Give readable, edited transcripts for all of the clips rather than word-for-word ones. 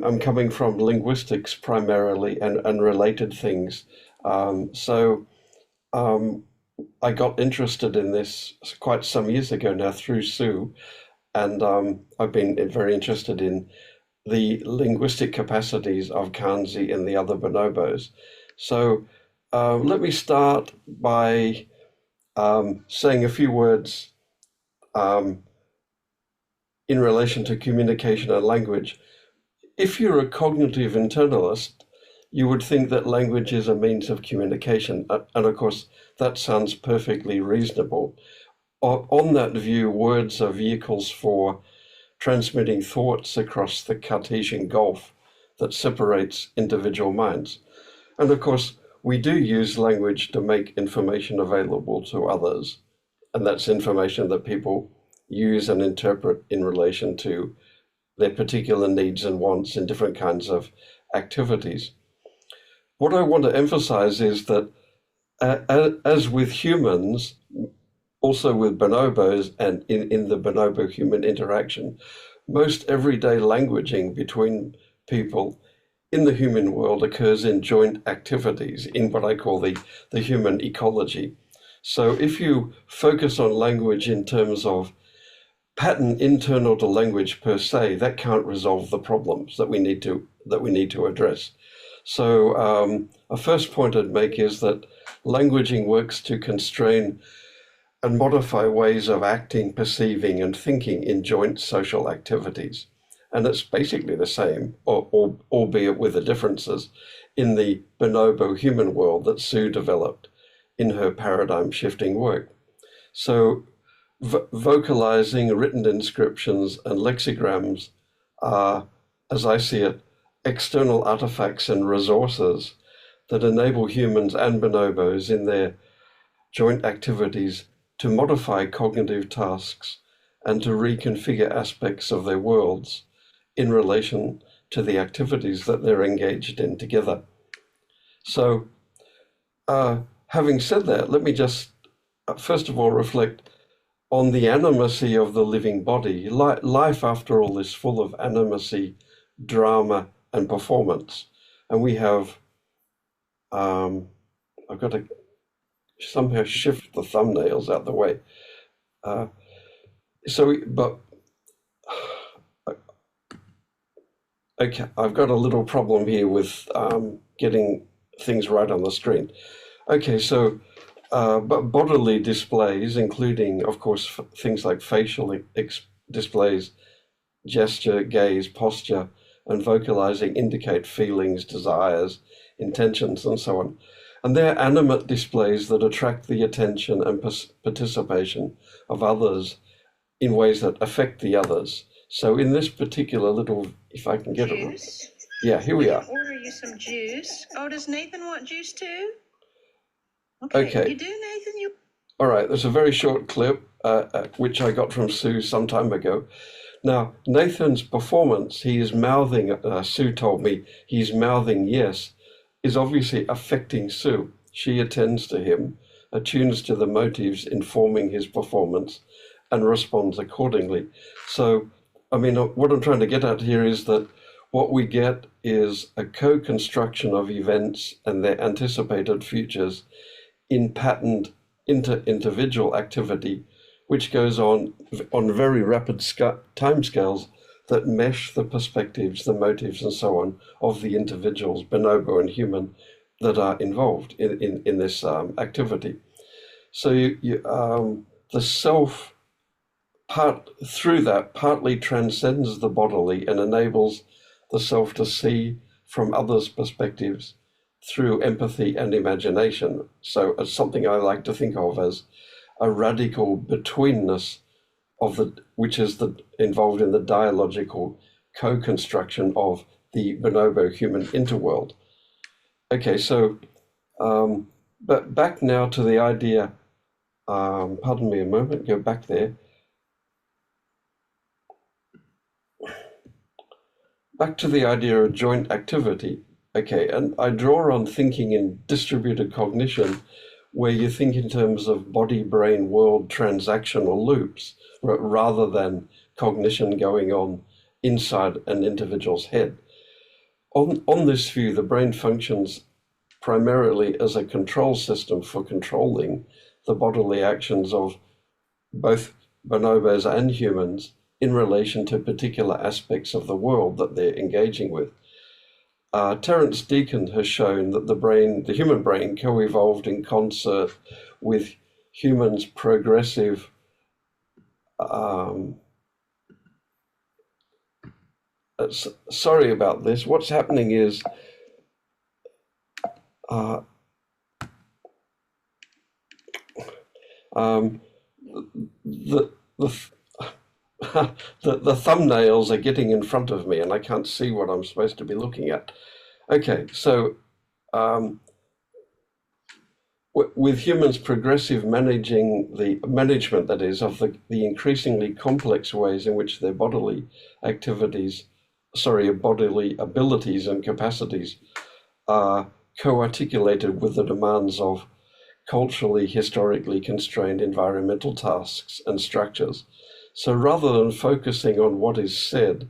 I'm coming from linguistics primarily and related things. So I got interested in this quite some years ago now through Sue, and I've been very interested in the linguistic capacities of Kanzi and the other bonobos. So let me start by saying a few words um, in relation to communication and language. If you're a cognitive internalist, you would think that language is a means of communication. And of course, that sounds perfectly reasonable. On that view, words are vehicles for transmitting thoughts across the Cartesian gulf that separates individual minds. And of course, we do use language to make information available to others. And that's information that people use and interpret in relation to their particular needs and wants in different kinds of activities. What I want to emphasize is that as with humans, also with bonobos and in the bonobo-human interaction, most everyday languaging between people in the human world occurs in joint activities, in what I call the human ecology. So if you focus on language in terms of pattern internal to language per se, that can't resolve the problems that we need to address. So a first point I'd make is that languaging works to constrain and modify ways of acting, perceiving, and thinking in joint social activities. And it's basically the same, or albeit with the differences, in the bonobo human world that Sue developed in her paradigm shifting work. So vocalizing, written inscriptions, and lexicograms are, as I see it, external artifacts and resources that enable humans and bonobos in their joint activities to modify cognitive tasks and to reconfigure aspects of their worlds in relation to the activities that they're engaged in together. So, having said that, let me just first of all reflect on the animacy of the living body. Life, after all, is full of animacy, drama, and performance. And we have, I've got to somehow shift the thumbnails out the way. Okay, I've got a little problem here with getting things right on the screen. Okay, so but bodily displays, including, of course, things like facial displays, gesture, gaze, posture, and vocalizing indicate feelings, desires, intentions, and so on. And they're animate displays that attract the attention and participation of others in ways that affect the others. So in this particular little, if I can get juice. it. Yeah, here we are. Order you some juice. Oh, does Nathan want juice too? Okay. You do, Nathan? All right, there's a very short clip, which I got from Sue some time ago. Now, Nathan's performance, he is mouthing, Sue told me, he's mouthing yes, is obviously affecting Sue. She attends to him, attunes to the motives informing his performance, and responds accordingly. So, I mean, what I'm trying to get at here is that what we get is a co-construction of events and their anticipated futures in patterned inter-individual activity, which goes on very rapid timescales that mesh the perspectives, the motives, and so on of the individuals, bonobo and human, that are involved in this activity. So the self through that partly transcends the bodily and enables the self to see from others' perspectives through empathy and imagination. So it's something I like to think of as a radical betweenness which is involved in the dialogical co-construction of the bonobo human interworld. Okay, so but back now to the idea. Pardon me a moment. Go back there. Back to the idea of joint activity. Okay, and I draw on thinking in distributed cognition, where you think in terms of body-brain world transactional loops, rather than cognition going on inside an individual's head. On this view, the brain functions primarily as a control system for controlling the bodily actions of both bonobos and humans in relation to particular aspects of the world that they're engaging with. Terence Deacon has shown that the human brain, co-evolved in concert with humans' progressive sorry about this. What's happening is the the thumbnails are getting in front of me and I can't see what I'm supposed to be looking at. Okay, so with humans progressive management, that is, of the increasingly complex ways in which their bodily abilities and capacities are co-articulated with the demands of culturally, historically constrained environmental tasks and structures. So rather than focusing on what is said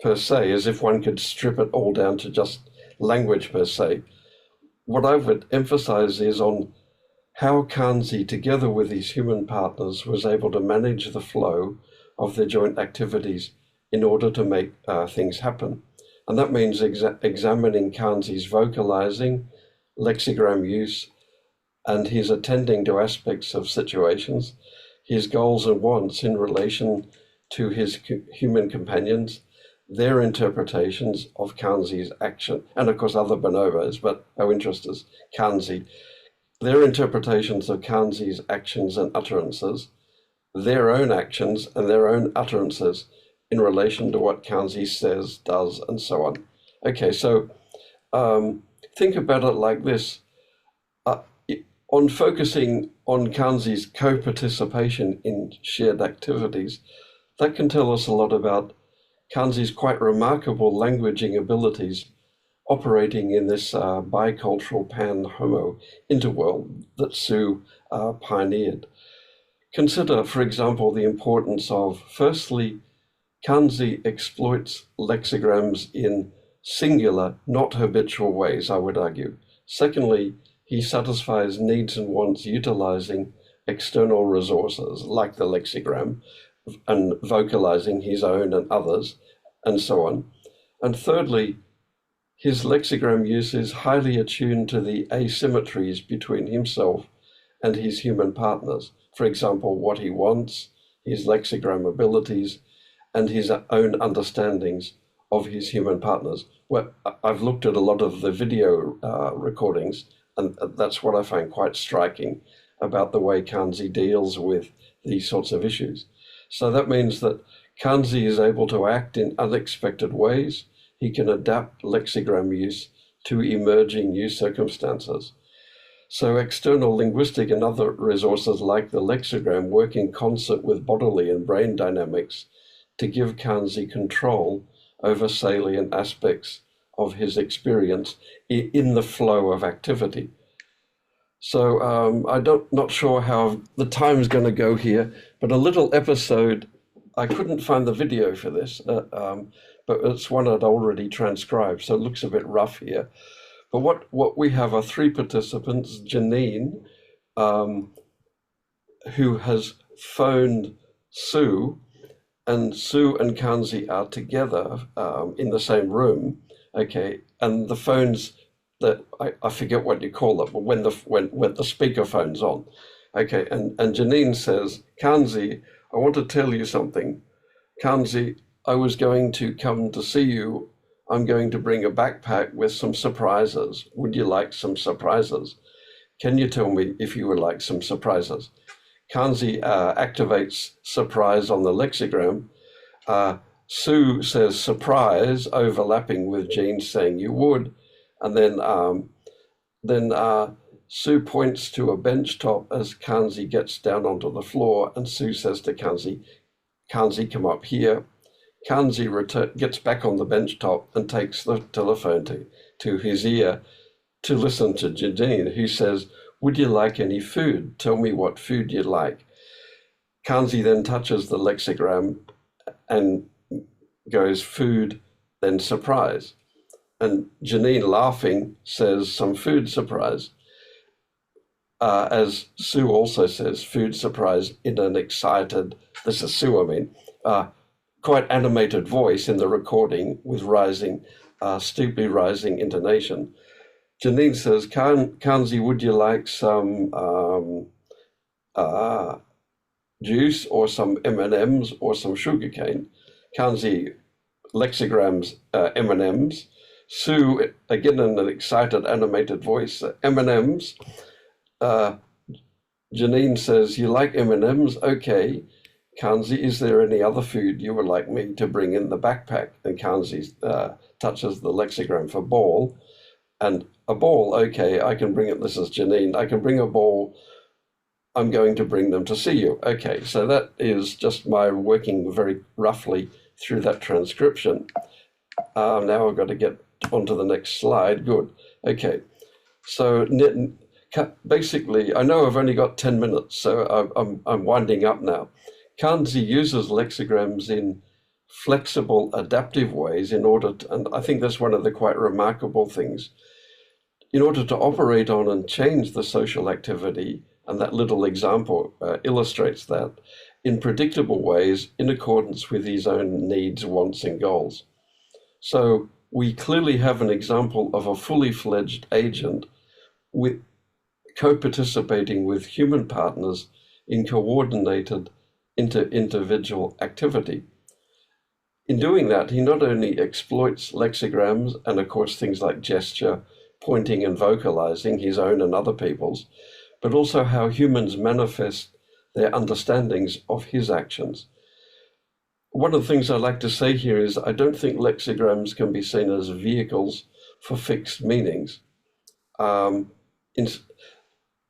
per se, as if one could strip it all down to just language per se, what I would emphasize is on how Kanzi, together with his human partners, was able to manage the flow of their joint activities in order to make things happen. And that means examining Kanzi's vocalizing, lexigram use, and his attending to aspects of situations, his goals and wants in relation to his human companions, their interpretations of Kanzi's action, and of course other bonobos, but our interest is Kanzi, their interpretations of Kanzi's actions and utterances, their own actions and their own utterances in relation to what Kanzi says, does, and so on. Okay, so think about it like this. On focusing on Kanzi's co-participation in shared activities, that can tell us a lot about Kanzi's quite remarkable languaging abilities operating in this bicultural pan-homo interworld that Sue pioneered. Consider, for example, the importance of, firstly, Kanzi exploits lexigrams in singular, not habitual ways, I would argue. Secondly, he satisfies needs and wants utilizing external resources like the lexigram and vocalizing his own and others, and so on. And thirdly, his lexigram use is highly attuned to the asymmetries between himself and his human partners. For example, what he wants, his lexigram abilities, and his own understandings of his human partners. Well, I've looked at a lot of the video recordings, and that's what I find quite striking about the way Kanzi deals with these sorts of issues. So that means that Kanzi is able to act in unexpected ways. He can adapt lexigram use to emerging new circumstances. So external linguistic and other resources like the lexigram work in concert with bodily and brain dynamics to give Kanzi control over salient aspects of his experience in the flow of activity. So I'm not sure how the time is going to go here, but a little episode, I couldn't find the video for this, but it's one I'd already transcribed, so it looks a bit rough here. But what we have are three participants: Janine, who has phoned Sue, and Sue and Kanzi are together in the same room, okay, and the phones that I forget what you call it, but when the speaker phone's on, okay, and Janine says, Kanzi, I want to tell you something. Kanzi, I was going to come to see you. I'm going to bring a backpack with some surprises. Would you like some surprises? Can you tell me if you would like some surprises? Kanzi activates surprise on the lexigram. Sue says surprise, overlapping with Jean saying you would. And then Sue points to a bench top as Kanzi gets down onto the floor, and Sue says to Kanzi, Kanzi, come up here. Kanzi gets back on the bench top and takes the telephone to his ear to listen to Janine, who says, would you like any food? Tell me what food you'd like. Kanzi then touches the lexigram and goes food, then surprise. And Janine, laughing, says some food surprise. As Sue also says, food surprise in an excited, this is Sue, I mean, quite animated voice in the recording with rising, steeply rising intonation. Janine says, Kanzi, would you like some juice or some M&Ms or some sugarcane? Kanzi, lexigrams, M&Ms. Sue, again in an excited, animated voice, M&Ms. Janine says, you like M&Ms? Okay. Kanzi, is there any other food you would like me to bring in the backpack? And Kanzi touches the lexigram for ball. And a ball, okay, I can bring it. This is Janine. I can bring a ball. I'm going to bring them to see you. Okay, so that is just my working very roughly through that transcription. Now I've got to get onto the next slide. Good. Okay, so basically, I know I've only got 10 minutes, so I'm winding up now. Kanzi uses lexigrams in flexible, adaptive ways in order to, and I think that's one of the quite remarkable things, in order to operate on and change the social activity, and that little example illustrates that, in predictable ways in accordance with his own needs, wants, and goals. So we clearly have an example of a fully fledged agent with co-participating with human partners in coordinated inter-individual activity. In doing that, he not only exploits lexigrams and, of course, things like gesture, pointing and vocalizing, his own and other people's, but also how humans manifest their understandings of his actions. One of the things I like to say here is I don't think lexigrams can be seen as vehicles for fixed meanings.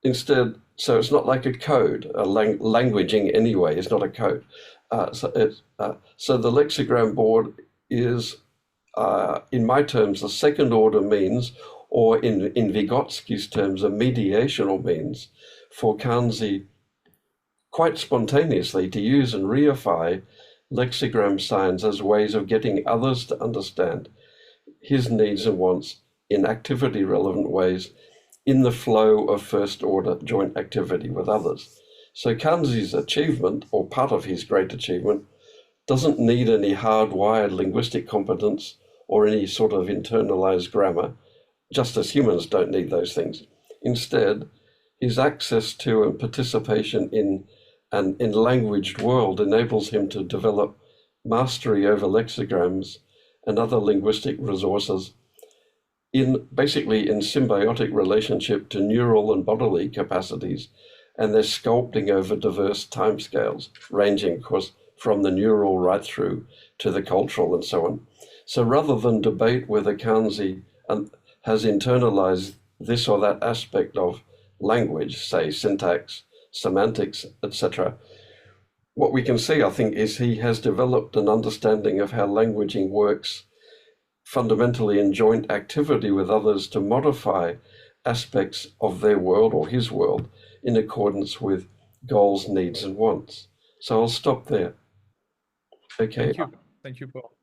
Instead, so it's not like a code. Languaging anyway is not a code. So the lexigram board is, in my terms, a second order means, or in Vygotsky's terms, a mediational means for Kanzi quite spontaneously to use and reify lexigram signs as ways of getting others to understand his needs and wants in activity relevant ways in the flow of first order joint activity with others. So Kanzi's achievement, or part of his great achievement, doesn't need any hardwired linguistic competence or any sort of internalized grammar, just as humans don't need those things. Instead, his access to and participation in an enlanguaged world enables him to develop mastery over lexigrams and other linguistic resources basically in symbiotic relationship to neural and bodily capacities, and they're sculpting over diverse timescales, ranging, of course, from the neural right through to the cultural and so on. So rather than debate whether Kanzi has internalized this or that aspect of language, say syntax, semantics, etc., what we can see, I think, is he has developed an understanding of how languaging works fundamentally in joint activity with others to modify aspects of their world or his world in accordance with goals, needs, and wants. So I'll stop there. Okay. Thank you, Paul.